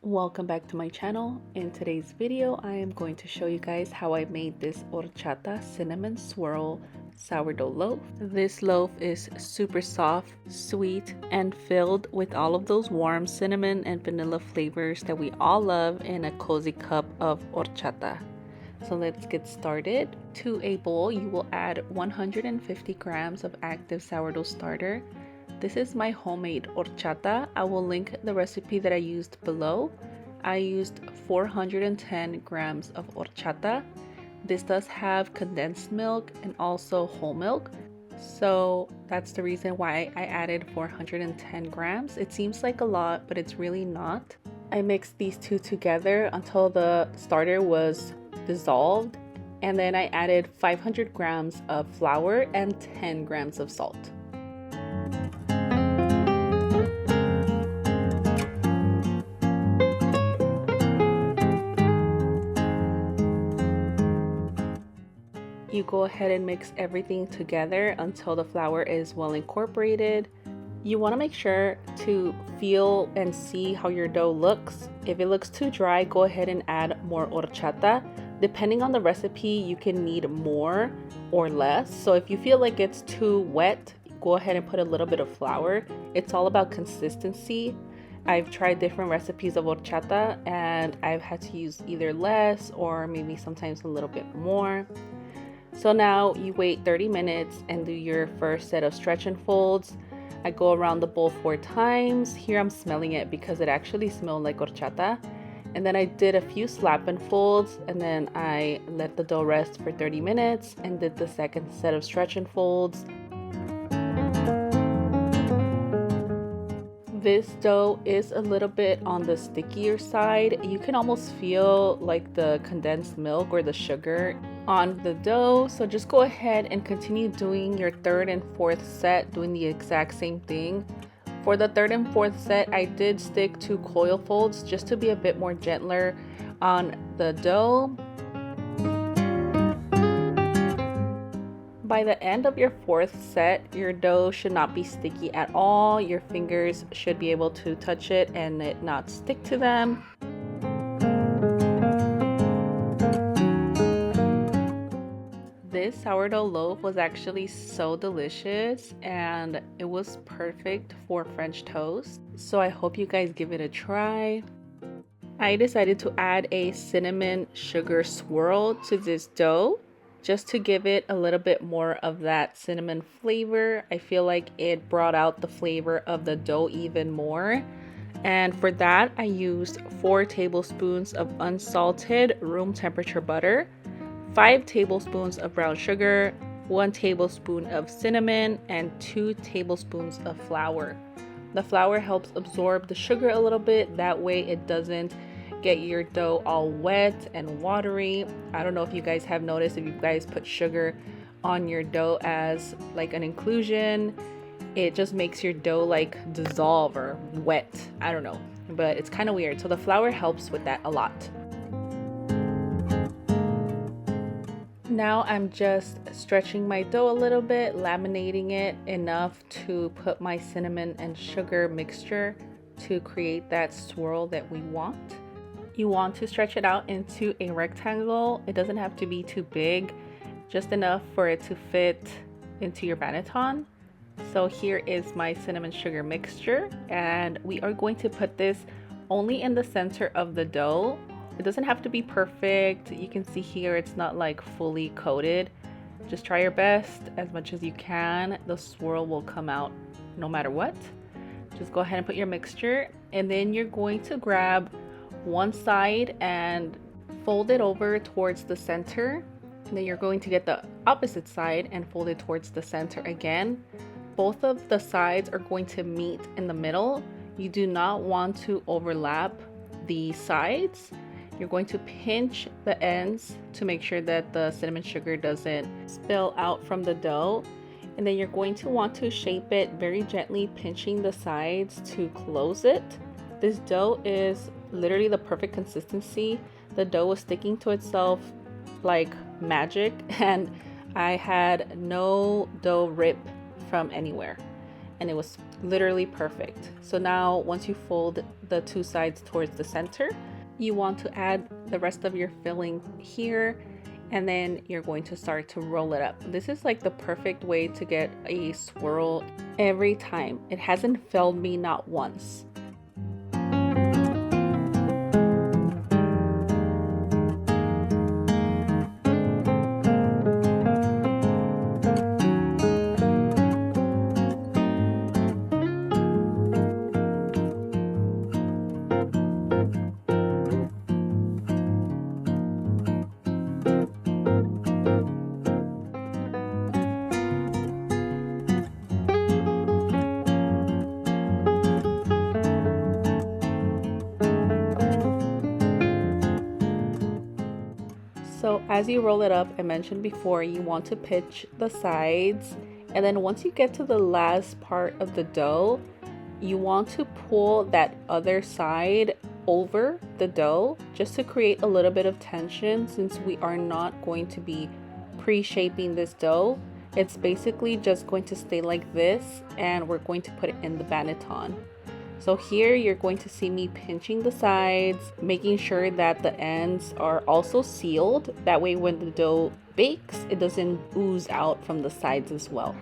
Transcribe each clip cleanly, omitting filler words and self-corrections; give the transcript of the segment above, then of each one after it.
Welcome back to my channel. In today's video, I am going to show you guys how I made this horchata cinnamon swirl sourdough loaf. This loaf is super soft, sweet, and filled with all of those warm cinnamon and vanilla flavors that we all love in a cozy cup of horchata. So let's get started. To a bowl, you will add 150 grams of active sourdough starter. This is my homemade horchata. I will link the recipe that I used below. I used 410 grams of horchata. This does have condensed milk and also whole milk. So that's the reason why I added 410 grams. It seems like a lot, but it's really not. I mixed these two together until the starter was dissolved. And then I added 500 grams of flour and 10 grams of salt. You go ahead and mix everything together until the flour is well incorporated. You want to make sure to feel and see how your dough looks. If it looks too dry, go ahead and add more horchata. Depending on the recipe, you can need more or less. So if you feel like it's too wet, go ahead and put a little bit of flour. It's all about consistency. I've tried different recipes of horchata and I've had to use either less or maybe sometimes a little bit more. So now you wait 30 minutes and do your first set of stretch and folds. I go around the bowl 4 times. Here I'm smelling it because it actually smelled like horchata. And then I did a few slap and folds, and then I let the dough rest for 30 minutes and did the second set of stretch and folds. This dough is a little bit on the stickier side. You can almost feel like the condensed milk or the sugar on the dough. So just go ahead and continue doing your third and fourth set, doing the exact same thing. For the third and fourth set, I did stick to coil folds just to be a bit more gentler on the dough. By the end of your fourth set, your dough should not be sticky at all. Your fingers should be able to touch it and it not stick to them. This sourdough loaf was actually so delicious and it was perfect for French toast. So I hope you guys give it a try. I decided to add a cinnamon sugar swirl to this dough, just to give it a little bit more of that cinnamon flavor. I feel like it brought out the flavor of the dough even more. And for that, I used 4 tablespoons of unsalted room temperature butter, 5 tablespoons of brown sugar, 1 tablespoon of cinnamon, and 2 tablespoons of flour. The flour helps absorb the sugar a little bit. That way it doesn't get your dough all wet and watery. I don't know if you guys have noticed, if you guys put sugar on your dough as like an inclusion, it just makes your dough like dissolve or wet. I don't know, but it's kind of weird. So the flour helps with that a lot. Now I'm just stretching my dough a little bit, laminating it enough to put my cinnamon and sugar mixture to create that swirl that we want. You want to stretch it out into a rectangle. It doesn't have to be too big, just enough for it to fit into your banneton. So here is my cinnamon sugar mixture, and we are going to put this only in the center of the dough. It doesn't have to be perfect. You can see here it's not like fully coated. Just try your best as much as you can. The swirl will come out no matter what. Just go ahead and put your mixture, and then you're going to grab one side and fold it over towards the center, and then you're going to get the opposite side and fold it towards the center again. Both of the sides are going to meet in the middle. You do not want to overlap the sides. You're going to pinch the ends to make sure that the cinnamon sugar doesn't spill out from the dough, and then you're going to want to shape it very gently, pinching the sides to close it. This dough is literally the perfect consistency. The dough was sticking to itself like magic, and I had no dough rip from anywhere, and it was literally perfect. So now once you fold the two sides towards the center, you want to add the rest of your filling here, and then you're going to start to roll it up. This is like the perfect way to get a swirl every time. It hasn't failed me not once. So as you roll it up, I mentioned before, you want to pitch the sides, and then once you get to the last part of the dough, you want to pull that other side over the dough just to create a little bit of tension, since we are not going to be pre-shaping this dough. It's basically just going to stay like this, and we're going to put it in the banneton. So here you're going to see me pinching the sides, making sure that the ends are also sealed. That way when the dough bakes, it doesn't ooze out from the sides as well.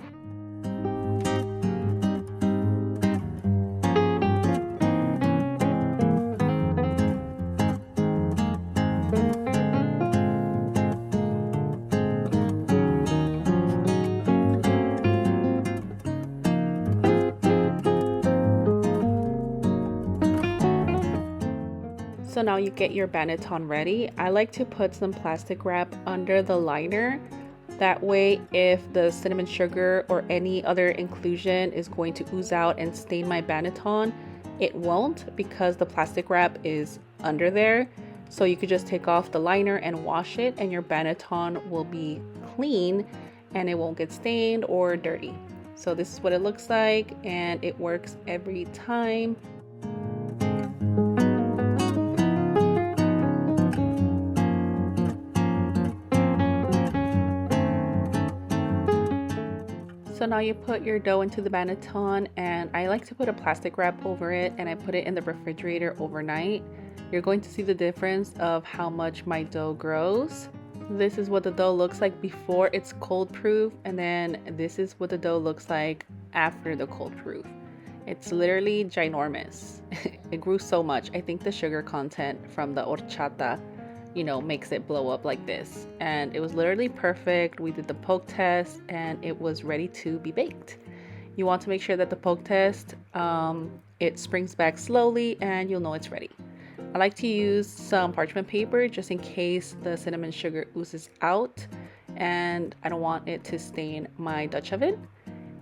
So now you get your banneton ready. I like to put some plastic wrap under the liner. That way, if the cinnamon sugar or any other inclusion is going to ooze out and stain my banneton, it won't, because the plastic wrap is under there. So you could just take off the liner and wash it, and your banneton will be clean and it won't get stained or dirty. So this is what it looks like, and it works every time. So now you put your dough into the banneton, and I like to put a plastic wrap over it, and I put it in the refrigerator overnight. You're going to see the difference of how much my dough grows. This is what the dough looks like before it's cold proof, and then this is what the dough looks like after the cold proof. It's literally ginormous. It grew so much. I think the sugar content from the horchata, makes it blow up like this. And it was literally perfect. We did the poke test and it was ready to be baked. You want to make sure that the poke test, it springs back slowly, and you'll know it's ready. I like to use some parchment paper just in case the cinnamon sugar oozes out and I don't want it to stain my Dutch oven.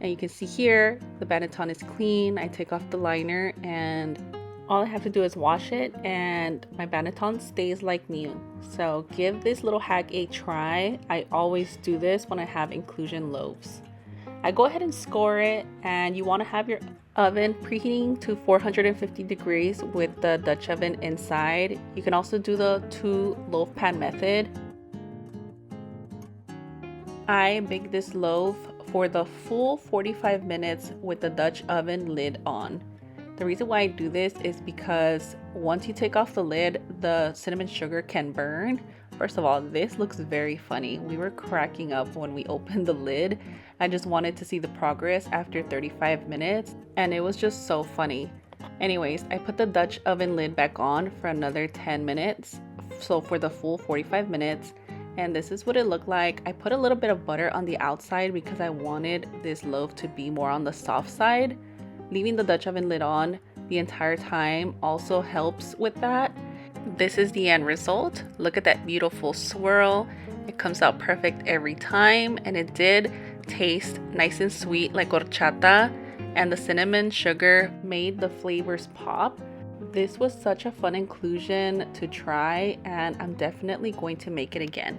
And you can see here, the banneton is clean. I take off the liner, and all I have to do is wash it, and my banneton stays like new. So give this little hack a try. I always do this when I have inclusion loaves. I go ahead and score it, and you want to have your oven preheating to 450 degrees with the Dutch oven inside. You can also do the 2 loaf pan method. I bake this loaf for the full 45 minutes with the Dutch oven lid on. The reason why I do this is because once you take off the lid, the cinnamon sugar can burn. First of all, this looks very funny. We were cracking up when we opened the lid. I just wanted to see the progress after 35 minutes, and it was just so funny. Anyways, I put the Dutch oven lid back on for another 10 minutes, so for the full 45 minutes, and this is what it looked like. I put a little bit of butter on the outside because I wanted this loaf to be more on the soft side. Leaving the Dutch oven lid on the entire time also helps with that. This is the end result. Look at that beautiful swirl. It comes out perfect every time, and it did taste nice and sweet like horchata, and the cinnamon sugar made the flavors pop. This was such a fun inclusion to try, and I'm definitely going to make it again.